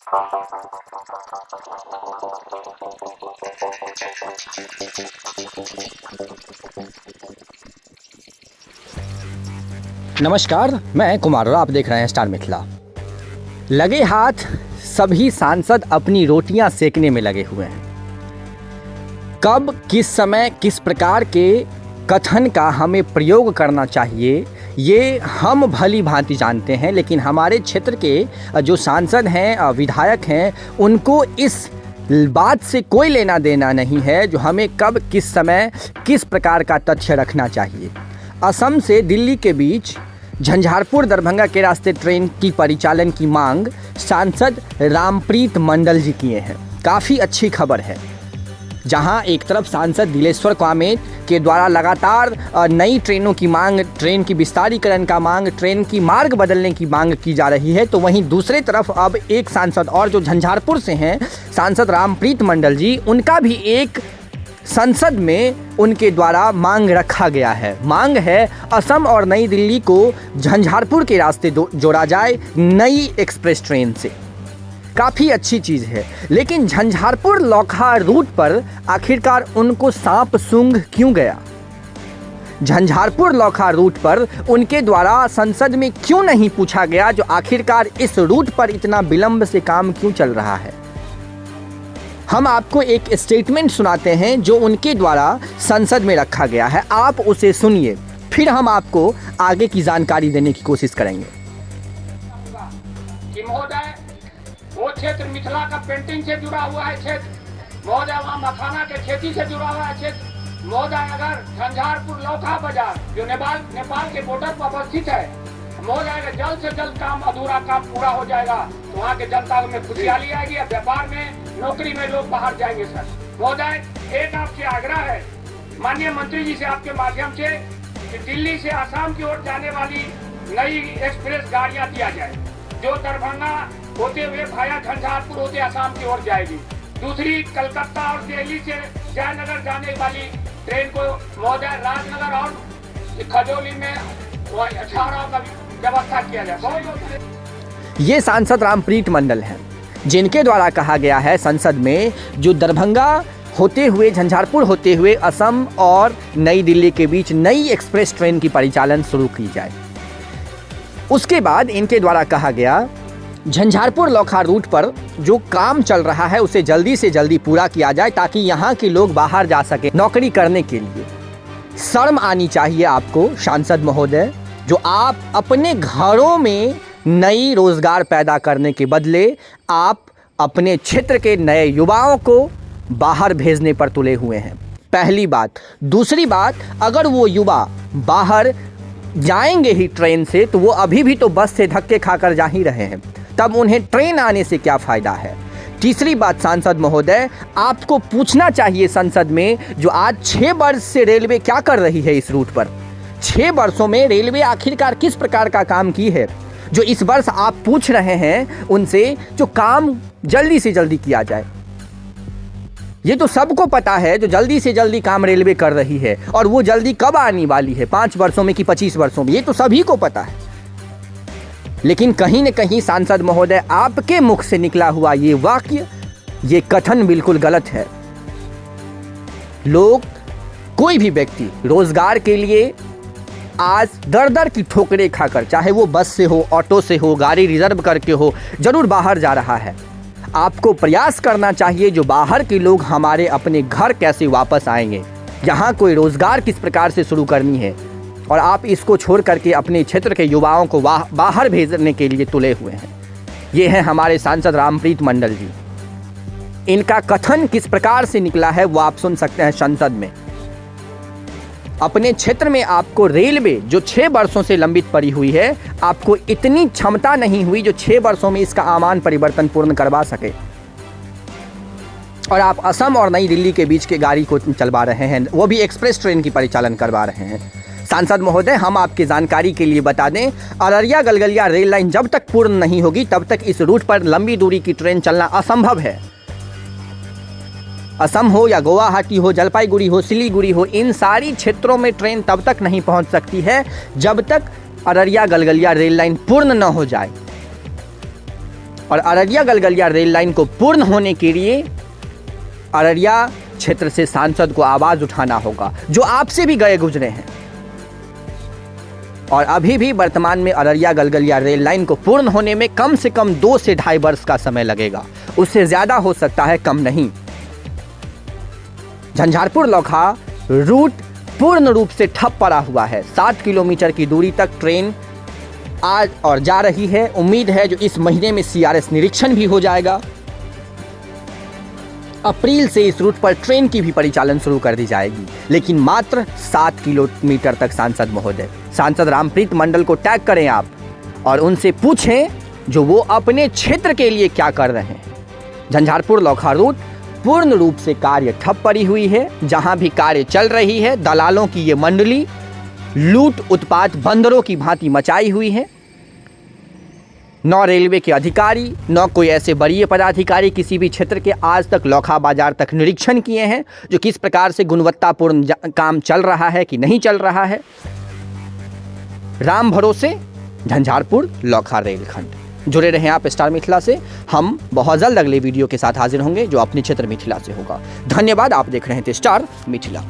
नमस्कार, मैं कुमार और आप देख रहे हैं स्टार मिथिला। लगे हाथ सभी सांसद अपनी रोटियां सेकने में लगे हुए हैं। कब किस समय किस प्रकार के कथन का हमें प्रयोग करना चाहिए ये हम भली भांति जानते हैं, लेकिन हमारे क्षेत्र के जो सांसद हैं, विधायक हैं, उनको इस बात से कोई लेना देना नहीं है जो हमें कब किस समय किस प्रकार का तथ्य रखना चाहिए। असम से दिल्ली के बीच झंझारपुर दरभंगा के रास्ते ट्रेन की परिचालन की मांग सांसद रामप्रीत मंडल जी किए हैं। काफ़ी अच्छी खबर है, जहां एक तरफ सांसद दिलेश्वर कामेत के द्वारा लगातार नई ट्रेनों की मांग, ट्रेन की विस्तारीकरण का मांग, ट्रेन की मार्ग बदलने की मांग की जा रही है, तो वहीं दूसरी तरफ अब एक सांसद और जो झंझारपुर से हैं, सांसद रामप्रीत मंडल जी, उनका भी एक संसद में उनके द्वारा मांग रखा गया है। मांग है असम और नई दिल्ली को झंझारपुर के रास्ते जोड़ा जाए नई एक्सप्रेस ट्रेन से। काफ़ी अच्छी चीज़ है, लेकिन झंझारपुर लौखा रूट पर आखिरकार उनको सांप सूंघ क्यों गया? झंझारपुर लौखा रूट पर उनके द्वारा संसद में क्यों नहीं पूछा गया जो आखिरकार इस रूट पर इतना विलंब से काम क्यों चल रहा है? हम आपको एक स्टेटमेंट सुनाते हैं जो उनके द्वारा संसद में रखा गया है, आप उसे सुनिए, फिर हम आपको आगे की जानकारी देने की कोशिश करेंगे। महोदय, वो क्षेत्र मिथिला का पेंटिंग से जुड़ा हुआ है क्षेत्र महोदय, वहाँ मखाना के खेती से जुड़ा हुआ है क्षेत्र महोदय। अगर झंझारपुर लौखा बाजार जो नेपाल के बॉर्डर पर अवस्थित है महोदय, अगर जल्द से जल्द काम अधूरा काम पूरा हो जाएगा तो वहाँ के जनता में खुशहाली आएगी, व्यापार में, नौकरी में लोग बाहर जाएंगे। सर महोदय, एक आपसे आग्रह है माननीय मंत्री जी से, आपके माध्यम से, कि दिल्ली से आसाम की ओर जाने वाली नई एक्सप्रेस गाड़ियां दिया जाए जो दरभंगा होते हुए भाया झंझारपुर होते आसाम की ओर जाएगी। दूसरी कलकत्ता और दिल्ली से जयनगर जाने वाली ट्रेन को महोदय राजनगर और खजौली में 18 का व्यवस्था किया जाए। ये सांसद रामप्रीत मंडल हैं, जिनके द्वारा कहा गया है संसद में जो दरभंगा होते हुए, झंझारपुर होते हुए असम और नई दिल्ली के बीच नई एक्सप्रेस ट्रेन की परिचालन शुरू की जाए। उसके बाद इनके द्वारा कहा गया झंझारपुर लौखा रूट पर जो काम चल रहा है उसे जल्दी से जल्दी पूरा किया जाए ताकि यहाँ के लोग बाहर जा सके नौकरी करने के लिए। शर्म आनी चाहिए आपको सांसद महोदय, जो आप अपने घरों में नई रोजगार पैदा करने के बदले आप अपने क्षेत्र के नए युवाओं को बाहर भेजने पर तुले हुए हैं। पहली बात। दूसरी बात, अगर वो युवा बाहर जाएंगे ही ट्रेन से तो वो अभी भी तो बस से धक्के खाकर जा ही रहे हैं, तब उन्हें ट्रेन आने से क्या फ़ायदा है? तीसरी बात सांसद महोदय, आपको पूछना चाहिए संसद में जो आज 6 वर्ष से रेलवे क्या कर रही है इस रूट पर। 6 वर्षों में रेलवे आखिरकार किस प्रकार का काम की है जो इस वर्ष आप पूछ रहे हैं उनसे जो काम जल्दी से जल्दी किया जाए। ये तो सबको पता है जो जल्दी से जल्दी काम रेलवे कर रही है, और वो जल्दी कब आने वाली है, 5 वर्षों में कि 25 वर्षों में, ये तो सभी को पता है। लेकिन कहीं न कहीं सांसद महोदय आपके मुख से निकला हुआ ये वाक्य, ये कथन बिल्कुल गलत है। लोग, कोई भी व्यक्ति रोजगार के लिए आज दर दर की ठोकरें खाकर, चाहे वो बस से हो, ऑटो से हो, गाड़ी रिजर्व करके हो, जरूर बाहर जा रहा है। आपको प्रयास करना चाहिए जो बाहर के लोग हमारे अपने घर कैसे वापस आएंगे, यहाँ कोई रोजगार किस प्रकार से शुरू करनी है, और आप इसको छोड़ करके अपने क्षेत्र के युवाओं को बाहर भेजने के लिए तुले हुए हैं। ये हैं हमारे सांसद रामप्रीत मंडल जी। इनका कथन किस प्रकार से निकला है वो आप सुन सकते हैं संसद में। अपने क्षेत्र में आपको रेलवे जो 6 वर्षों से लंबित पड़ी हुई है, आपको इतनी क्षमता नहीं हुई जो 6 वर्षों में इसका आमान परिवर्तन पूर्ण करवा सके, और आप असम और नई दिल्ली के बीच के गाड़ी को चलवा रहे हैं, वो भी एक्सप्रेस ट्रेन की परिचालन करवा रहे हैं। सांसद महोदय, हम आपकी जानकारी के लिए बता दें, अररिया गलगलिया रेल लाइन जब तक पूर्ण नहीं होगी तब तक इस रूट पर लंबी दूरी की ट्रेन चलना असंभव है। असम हो या गुवाहाटी हो, जलपाईगुड़ी हो, सिलीगुड़ी हो, इन सारी क्षेत्रों में ट्रेन तब तक नहीं पहुंच सकती है जब तक अररिया गलगलिया रेल लाइन पूर्ण न हो जाए। और अररिया गलगलिया रेल लाइन को पूर्ण होने के लिए अररिया क्षेत्र से सांसद को आवाज उठाना होगा, जो आपसे भी गए गुजरे हैं। और अभी भी वर्तमान में अररिया गलगलिया रेल लाइन को पूर्ण होने में कम से कम 2 से 2.5 वर्ष का समय लगेगा, उससे ज्यादा हो सकता है, कम नहीं। झंझारपुर लौखा रूट पूर्ण रूप से ठप पड़ा हुआ है। 7 किलोमीटर की दूरी तक ट्रेन आज और जा रही है। उम्मीद है जो इस महीने में CRS निरीक्षण भी हो जाएगा। अप्रैल से इस रूट पर ट्रेन की भी परिचालन शुरू कर दी जाएगी, लेकिन मात्र 7 किलोमीटर तक। सांसद रामप्रीत मंडल को टैग करें आप और उनसे पूछें जो वो अपने क्षेत्र के लिए क्या कर रहे हैं। झंझारपुर लौखा रूट पूर्ण रूप से कार्य ठप पड़ी हुई है। जहां भी कार्य चल रही है, दलालों की ये मंडली लूट उत्पात बंदरों की भांति मचाई हुई है। न रेलवे के अधिकारी, न कोई ऐसे बड़े पदाधिकारी किसी भी क्षेत्र के आज तक लौखा बाजार तक निरीक्षण किए हैं जो किस प्रकार से गुणवत्तापूर्ण काम चल रहा है कि नहीं चल रहा है। राम भरोसे झंझारपुर लौखा रेलखंड। जुड़े रहें आप स्टार मिथिला से। हम बहुत जल्द अगले वीडियो के साथ हाजिर होंगे जो अपने क्षेत्र मिथिला से होगा। धन्यवाद। आप देख रहे थे स्टार मिथिला।